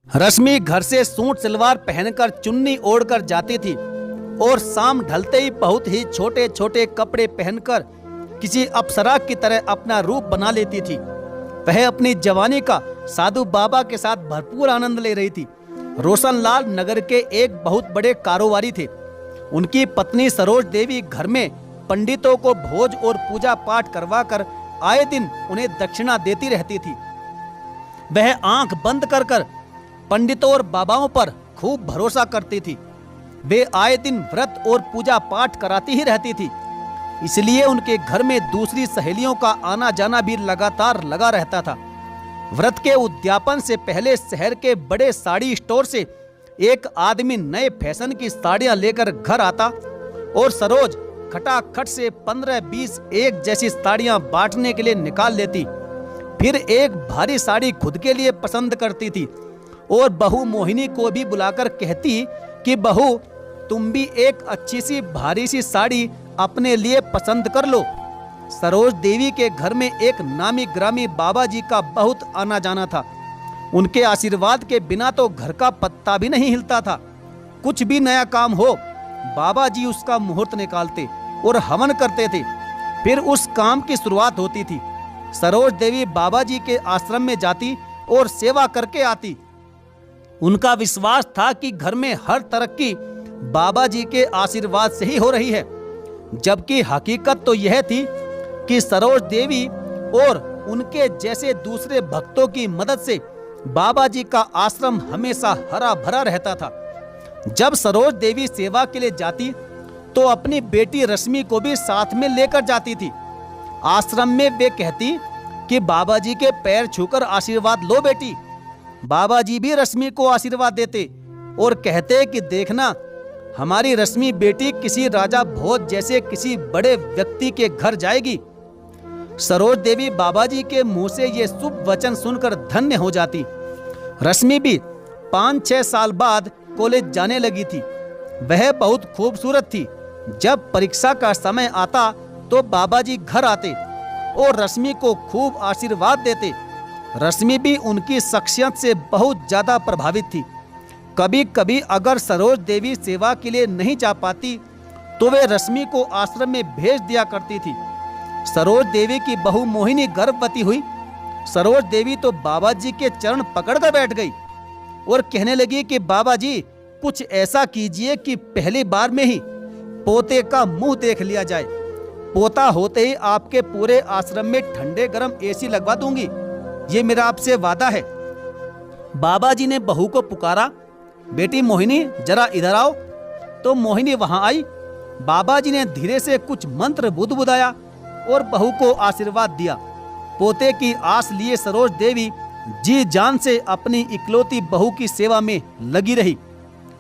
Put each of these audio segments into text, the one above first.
रश्मि घर से सूट सलवार पहनकर चुन्नी ओढ़कर जाती थी और शाम ढलते ही बहुत ही छोटे छोटे कपड़े पहनकर किसी अप्सरा की तरह अपना रूप बना लेती थी। वह अपनी जवानी का साधु बाबा के साथ भरपूर आनंद ले रही थी। रोशनलाल नगर के एक बहुत बड़े कारोबारी थे। उनकी पत्नी सरोज देवी घर में पंडितों को भोज और पूजा पाठ करवाकर आए दिन उन्हें दक्षिणा देती रहती थी। वह आंख बंद कर पंडितों और बाबाओं पर खूब भरोसा करती थी। वे आए दिन व्रत और पूजा पाठ कराती ही रहती थी, इसलिए उनके घर में दूसरी सहेलियों का आना जाना भी लगातार लगा रहता था। व्रत के उद्यापन से पहले शहर के बड़े साड़ी स्टोर से एक आदमी नए फैशन की साड़ियां लेकर घर आता और सरोज खटाखट से 15-20 एक जैसी साड़ियां बांटने के लिए निकाल लेती। फिर एक भारी साड़ी खुद के लिए पसंद करती थी और बहू मोहिनी को भी बुलाकर कहती कि बहू तुम भी एक अच्छी सी भारी सी साड़ी अपने लिए पसंद कर लो। सरोज देवी के घर में एक नामी ग्रामी बाबा जी का बहुत आना जाना था। उनके आशीर्वाद के बिना तो घर का पत्ता भी नहीं हिलता था। कुछ भी नया काम हो बाबा जी उसका मुहूर्त निकालते और हवन करते थे, फिर उस काम की शुरुआत होती थी। सरोज देवी बाबा जी के आश्रम में जाती और सेवा करके आती। उनका विश्वास था कि घर में हर तरक्की बाबा जी के आशीर्वाद से ही हो रही है, जबकि हकीकत तो यह थी कि सरोज देवी और उनके जैसे दूसरे भक्तों की मदद से बाबा जी का आश्रम हमेशा हरा भरा रहता था। जब सरोज देवी सेवा के लिए जाती तो अपनी बेटी रश्मि को भी साथ में लेकर जाती थी। आश्रम में वे कहती कि बाबा जी के पैर छूकर आशीर्वाद लो बेटी। बाबा जी भी रश्मि को आशीर्वाद देते और कहते कि देखना हमारी रश्मि बेटी किसी राजा भोज जैसे किसी बड़े व्यक्ति के घर जाएगी। सरोज देवी बाबा जी के मुंह से ये शुभ वचन सुनकर धन्य हो जाती। रश्मि भी 5-6 साल बाद कॉलेज जाने लगी थी। वह बहुत खूबसूरत थी। जब परीक्षा का समय आता तो बाबा जी घर आते और रश्मि को खूब आशीर्वाद देते। रश्मि भी उनकी शख्सियत से बहुत ज्यादा प्रभावित थी। कभी कभी अगर सरोज देवी सेवा के लिए नहीं जा पाती तो वे रश्मि को आश्रम में भेज दिया करती थी। सरोज देवी की बहू मोहिनी गर्भवती हुई। सरोज देवी तो बाबा जी के चरण पकड़कर बैठ गई और कहने लगी कि बाबा जी कुछ ऐसा कीजिए कि पहली बार में ही पोते का मुंह देख लिया जाए। पोता होते ही आपके पूरे आश्रम में ठंडे गर्म एसी लगवा दूंगी, ये मेरा आपसे वादा है। बाबा जी ने बहू को पुकारा, बेटी मोहिनी जरा इधर आओ। तो मोहिनी वहां आई। बाबा जी ने धीरे से कुछ मंत्र बुदबुदाया और बहू को आशीर्वाद दिया। पोते की आस लिए सरोज देवी जी जान से अपनी इकलौती बहू की सेवा में लगी रही।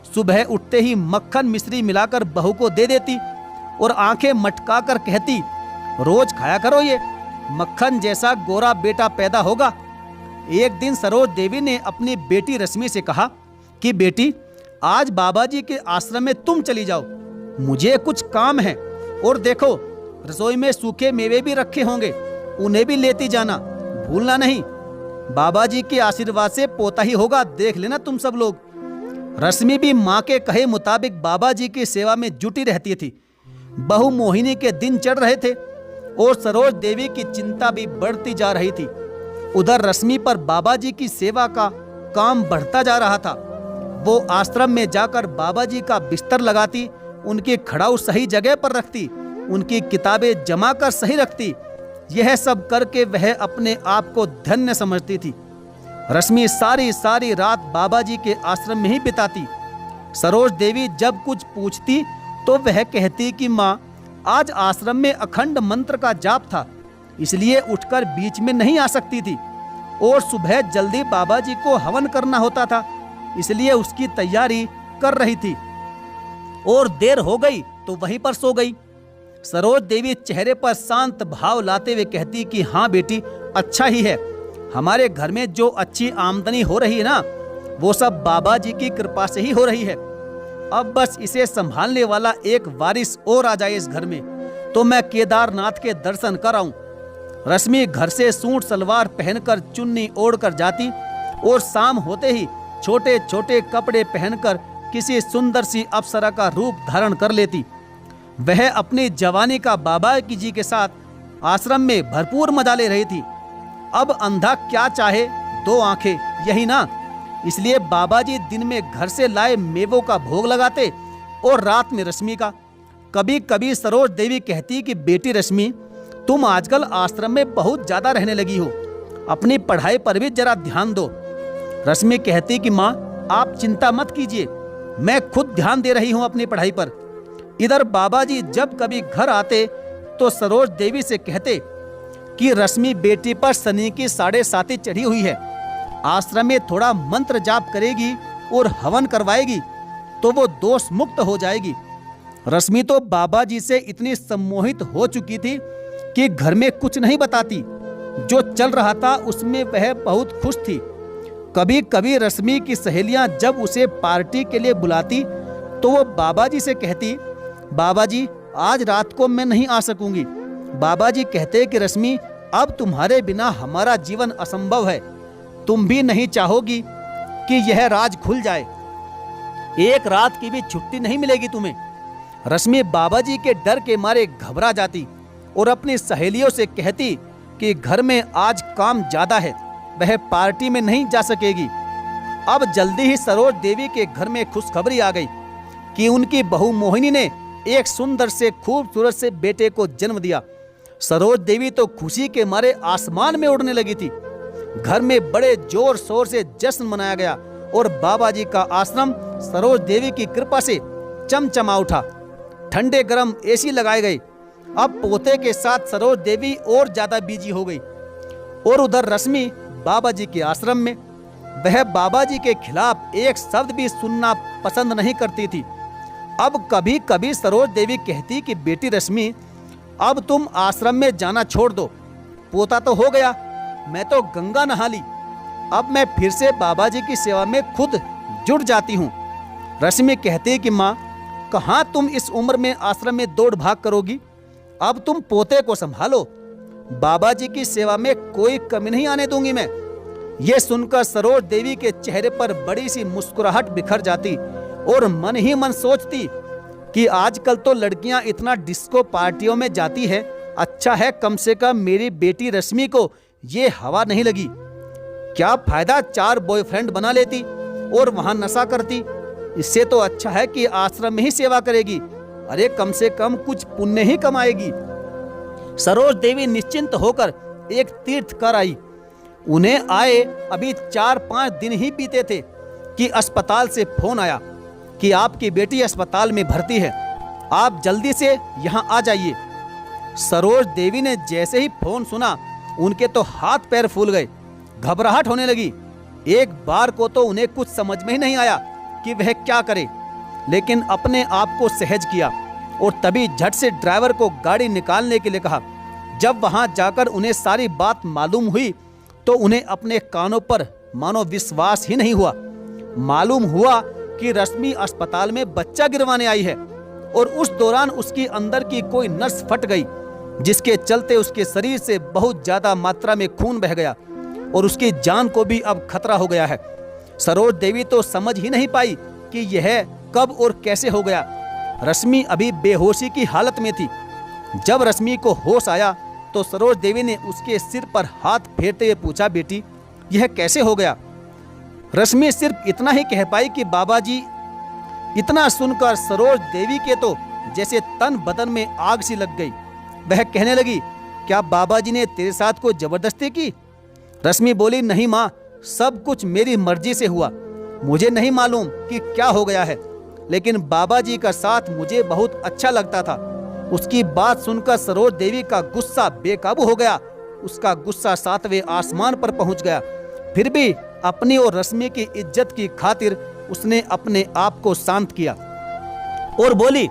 सुबह उठते ही मक्खन मिश्री मिलाकर बहू को दे देती और आंखें मटकाकर कहती, रोज खाया करो, ये मक्खन जैसा गोरा बेटा पैदा होगा। एक दिन सरोज देवी ने अपनी बेटी रश्मि से कहा कि बेटी आज बाबा जी के आश्रम में तुम चली जाओ, मुझे कुछ काम है। और देखो रसोई में सूखे मेवे भी रखे होंगे, उन्हें भी लेती जाना, भूलना नहीं। बाबा जी के आशीर्वाद से पोता ही होगा, देख लेना तुम सब लोग। रश्मि भी माँ के कहे मुताबिक बाबा जी की सेवा में जुटी रहती थी। बहू मोहिनी के दिन चढ़ रहे थे और सरोज देवी की चिंता भी बढ़ती जा रही थी। उधर रश्मि पर बाबा जी की सेवा का काम बढ़ता जा रहा था। वो आश्रम में जाकर बाबा जी का बिस्तर लगाती, उनकी खड़ाऊ सही जगह पर रखती, उनकी किताबें जमा कर सही रखती। यह सब करके वह अपने आप को धन्य समझती थी। रश्मि सारी सारी रात बाबा जी के आश्रम में ही बिताती। सरोज देवी जब कुछ पूछती तो वह कहती कि माँ आज आश्रम में अखंड मंत्र का जाप था, इसलिए उठकर बीच में नहीं आ सकती थी, और सुबह जल्दी बाबा जी को हवन करना होता था, इसलिए उसकी तैयारी कर रही थी और देर हो गई तो वहीं पर सो गई। सरोज देवी चेहरे पर शांत भाव लाते हुए कहती कि हाँ बेटी अच्छा ही है, हमारे घर में जो अच्छी आमदनी हो रही है ना वो सब बाबा जी की कृपा से ही हो रही है। अब बस इसे संभालने वाला एक वारिस और आ जाए इस घर में तो मैं केदारनाथ के दर्शन कराऊं। रश्मि घर से सूट सलवार पहनकर चुन्नी ओढ़कर जाती और शाम होते ही छोटे छोटे कपड़े पहनकर किसी सुंदर सी अप्सरा का रूप धारण कर लेती। वह अपनी जवानी का बाबा जी के साथ आश्रम में भरपूर मजा ले रही थी। अब अंधा क्या चाहे, दो आंखें, यही ना। इसलिए बाबा जी दिन में घर से लाए मेवों का भोग लगाते और रात में रश्मि का। कभी कभी सरोज देवी कहती कि बेटी रश्मि, तुम आजकल आश्रम में बहुत ज्यादा रहने लगी हो, अपनी पढ़ाई पर भी जरा ध्यान दो। रश्मि कहती कि माँ, आप चिंता मत कीजिए, मैं खुद ध्यान दे रही हूँ अपनी पढ़ाई पर। इधर बाबा जी जब कभी घर आते तो सरोज देवी से कहते कि रश्मि बेटी पर शनि की 7.5 चढ़ी हुई है, आश्रम में थोड़ा मंत्र जाप करेगी और हवन करवाएगी तो वो दोष मुक्त हो जाएगी। रश्मि तो बाबा जी से इतनी सम्मोहित हो चुकी थी कि घर में कुछ नहीं बताती। जो चल रहा था उसमें वह बहुत खुश थी। कभी कभी रश्मि की सहेलियां जब उसे पार्टी के लिए बुलाती तो वो बाबा जी से कहती, बाबा जी आज रात को मैं नहीं आ सकूंगी। बाबा जी कहते कि रश्मि, अब तुम्हारे बिना हमारा जीवन असंभव है, तुम भी नहीं चाहोगी कि यह राज खुल जाए, एक रात की भी छुट्टी नहीं मिलेगी तुम्हें। रश्मि बाबा जी के डर के मारे घबरा जाती और अपनी सहेलियों से कहती कि घर में आज काम ज्यादा है, वह पार्टी में नहीं जा सकेगी। अब जल्दी ही सरोज देवी के घर में खुशखबरी आ गई कि उनकी बहू मोहिनी ने एक सुंदर से खूबसूरत से बेटे को जन्म दिया। सरोज देवी तो खुशी के मारे आसमान में उड़ने लगी थी। घर में बड़े जोर शोर से जश्न मनाया गया और बाबा जी का आश्रम सरोज देवी की कृपा से चमचमा उठा। ठंडे गरम एसी लगाए गए। अब पोते के साथ सरोज देवी और ज्यादा बिजी हो गई। और उधर रश्मि बाबा जी के आश्रम में, वह बाबा जी के खिलाफ एक शब्द भी सुनना पसंद नहीं करती थी। अब कभी कभी सरोज देवी कहती कि बेटी रश्मि, अब तुम आश्रम में जाना छोड़ दो, पोता तो हो गया, मैं तो गंगा नहा ली, अब मैं फिर से बाबा जी की सेवा में खुद जुट जाती हूँ। रश्मि कहती कि माँ, कहाँ तुम इस उम्र में आश्रम में दौड़ भाग करोगी, अब तुम पोते को संभालो, बाबा जी की सेवा में कोई कमी नहीं आने दूंगी मैं। ये सुनकर सरोज देवी के चेहरे पर बड़ी सी मुस्कुराहट बिखर जाती और मन ही मन सोचती कि आजकल तो लड़कियां इतना डिस्को पार्टियों में जाती है, अच्छा है कम से कम मेरी बेटी रश्मि को ये हवा नहीं लगी। क्या फायदा 4 बॉयफ्रेंड बना लेती और वहां नशा करती, इससे तो अच्छा है कि आश्रम में ही सेवा करेगी, अरे कम से कम कुछ पुण्य ही कमाएगी। सरोज देवी निश्चिंत होकर एक तीर्थ कर आई। उन्हें आए अभी 4-5 दिन ही बीते थे कि अस्पताल से फोन आया कि आपकी बेटी अस्पताल में भर्ती है, आप जल्दी से यहाँ आ जाइए। सरोज देवी ने जैसे ही फोन सुना उनके तो हाथ पैर फूल गए, घबराहट होने लगी। एक बार को तो उन्हें कुछ समझ में ही नहीं आया कि वह क्या करे, लेकिन अपने आप को सहज किया और तभी झट से ड्राइवर को गाड़ी निकालने के लिए कहा। जब वहां जाकर उन्हें सारी बात मालूम हुई तो उन्हें अपने कानों पर मानो विश्वास ही नहीं हुआ। मालूम हुआ कि रश्मि अस्पताल में बच्चा गिरवाने आई है और उस दौरान उसकी अंदर की कोई नस फट गई, जिसके चलते उसके शरीर से बहुत ज्यादा मात्रा में खून बह गया और उसकी जान को भी अब खतरा हो गया है। सरोज देवी तो समझ ही नहीं पाई कि यह कब और कैसे हो गया। रश्मि अभी बेहोशी की हालत में थी। जब रश्मि को होश आया तो सरोज देवी ने उसके सिर पर हाथ फेरते हुए पूछा, बेटी यह कैसे हो गया। रश्मि सिर्फ इतना ही कह पाई कि बाबा जी। इतना सुनकर सरोज देवी के तो जैसे तन बदन में आग सी लग गई। वह कहने लगी, क्या बाबा जी ने तेरे साथ कोई जबरदस्ती की। रश्मि बोली, नहीं माँ, सब कुछ मेरी मर्जी से हुआ, मुझे नहीं मालूम कि क्या हो गया है, लेकिन बाबा जी का साथ मुझे बहुत अच्छा लगता था। उसकी बात सुनकर सरोज देवी का गुस्सा बेकाबू हो गया। उसका गुस्सा 7वें आसमान पर पहुंच गया। फिर भी अपनी और रश्मि की इज्जत की खातिर उसने अपने आप को शांत किया और बोली,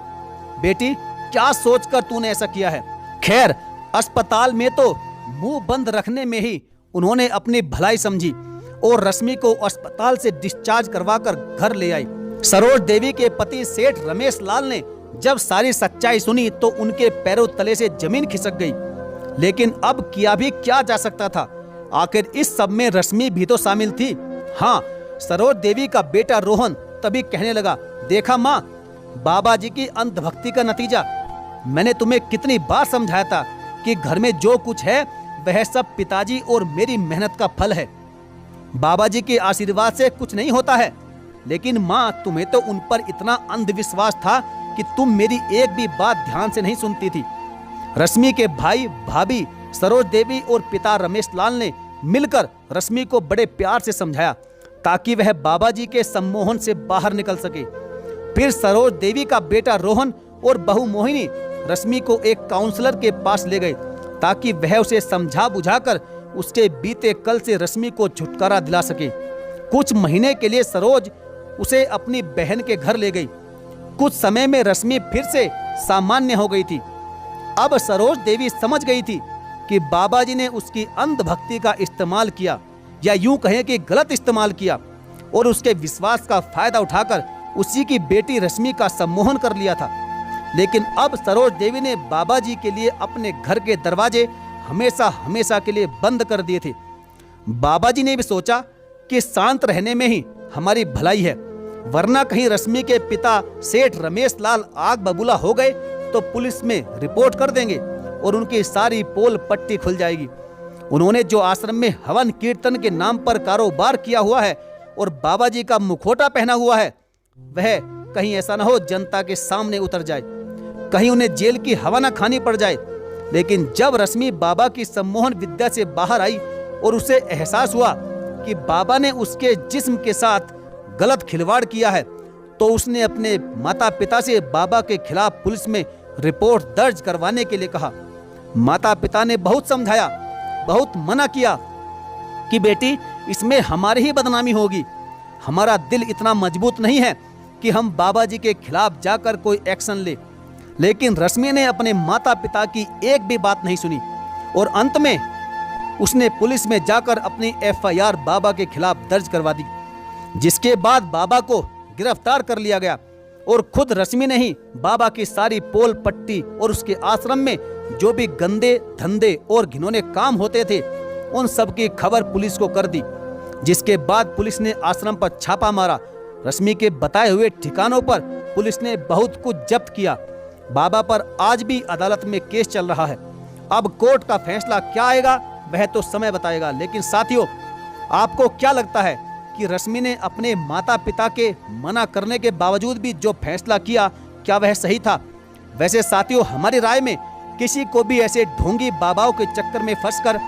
बेटी क्या सोचकर तूने ऐसा किया है। खैर अस्पताल में तो मुंह बंद रखने में ही उन्होंने अपनी भलाई समझी और रश्मि को अस्पताल से डिस्चार्ज करवाकर घर ले आई। सरोज देवी के पति सेठ रमेश लाल ने जब सारी सच्चाई सुनी तो उनके पैरों तले से जमीन खिसक गई। लेकिन अब किया भी क्या जा सकता था, आखिर इस सब में रश्मि भी तो शामिल थी। हाँ, सरोज देवी का बेटा रोहन तभी कहने लगा, देखा माँ, बाबा जी की अंधभक्ति का नतीजा। मैंने तुम्हें कितनी बार समझाया था कि घर में जो कुछ है वह सब पिताजी और मेरी मेहनत का फल है। बाबा जी के आशीर्वाद से कुछ नहीं होता है। लेकिन माँ, तुम्हें तो उन पर इतना अंधविश्वास था कि तुम मेरी एक भी बात ध्यान से नहीं सुनती थी। रश्मि के भाई भाभी सरोज देवी और पिता रमेश लाल ने मिलकर रश्मि को बड़े प्यार से समझाया ताकि वह बाबा जी के सम्मोहन से बाहर निकल सके। फिर सरोज देवी का बेटा रोहन और बहू मोहिनी रश्मि को एक काउंसलर के पास ले गए ताकि वह उसे समझा बुझाकर उसके बीते कल से रश्मि को छुटकारा दिला सके। कुछ महीने के लिए सरोज उसे अपनी बहन के घर ले गई। कुछ समय में रश्मि फिर से सामान्य हो गई थी। अब सरोज देवी समझ गई थी कि बाबा जी ने उसकी अंधभक्ति का इस्तेमाल किया, या यूं कहें कि गलत इस्तेमाल किया, और उसके विश्वास का फायदा उठाकर उसी की बेटी रश्मि का सम्मोहन कर लिया था। लेकिन अब सरोज देवी ने बाबा जी के लिए अपने घर के दरवाजे हमेशा हमेशा के लिए बंद कर दिए थे। बाबा जी ने भी सोचा कि शांत रहने में ही हमारी भलाई है, वरना कहीं रश्मि के पिता सेठ रमेश लाल आग बबूला हो गए तो पुलिस में रिपोर्ट कर देंगे और उनकी सारी पोल पट्टी खुल जाएगी। उन्होंने जो आश्रम में हवन कीर्तन के नाम पर कारोबार किया हुआ है और बाबा जी का मुखौटा पहना हुआ है, वह कहीं ऐसा न हो जनता के सामने उतर जाए, कहीं उन्हें जेल की हवा न खानी पड़ जाए। लेकिन जब रश्मि बाबा की सम्मोहन विद्या से बाहर आई और उसे एहसास हुआ कि बाबा ने उसके जिस्म के साथ गलत खिलवाड़ किया है, तो उसने अपने माता पिता से बाबा के खिलाफ पुलिस में रिपोर्ट दर्ज करवाने के लिए कहा। माता पिता ने बहुत समझाया, बहुत मना किया कि बेटी, इसमें हमारी ही बदनामी होगी। हमारा दिल इतना मजबूत नहीं है कि हम बाबा जी के खिलाफ जाकर कोई एक्शन ले। लेकिन रश्मि ने अपने माता पिता की एक भी बात नहीं सुनी और अंत में उसने पुलिस में जाकर अपनी FIR बाबा के खिलाफ दर्ज करवा दी, जिसके बाद बाबा को गिरफ्तार कर लिया गया और खुद रश्मि ने ही बाबा की सारी पोल पट्टी और उसके आश्रम में जो भी गंदे धंधे और घिनौने काम होते थे उन सब की खबर पुलिस को कर दी। जिसके बाद पुलिस ने आश्रम पर छापा मारा। रश्मि के बताए हुए ठिकानों पर पुलिस ने बहुत कुछ जब्त किया। बाबा पर आज भी अदालत में केस चल रहा है। अब कोर्ट का फैसला क्या आएगा वह तो समय बताएगा। लेकिन साथियों, आपको क्या लगता है कि रश्मि ने अपने माता पिता के मना करने के बावजूद भी जो फैसला किया, क्या वह सही था? वैसे साथियों, हमारी राय में किसी को भी ऐसे ढोंगी बाबाओं के चक्कर में फंसकर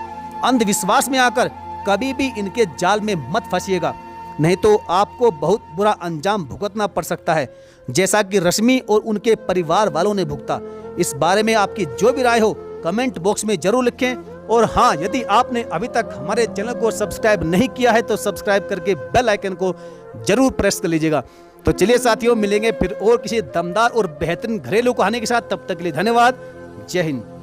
अंधविश्वास में आकर कभी भी इनके जाल में मत फंसिएगा, नहीं तो आपको बहुत बुरा अंजाम भुगतना पड़ सकता है, जैसा कि रश्मि और उनके परिवार वालों ने भुगता। इस बारे में आपकी जो भी राय हो कमेंट बॉक्स में जरूर लिखें। और हाँ, यदि आपने अभी तक हमारे चैनल को सब्सक्राइब नहीं किया है तो सब्सक्राइब करके बेल आइकन को जरूर प्रेस कर लीजिएगा। तो चलिए साथियों, मिलेंगे फिर और किसी दमदार और बेहतरीन घरेलू कहानी के साथ। तब तक के लिए धन्यवाद। जय हिंद।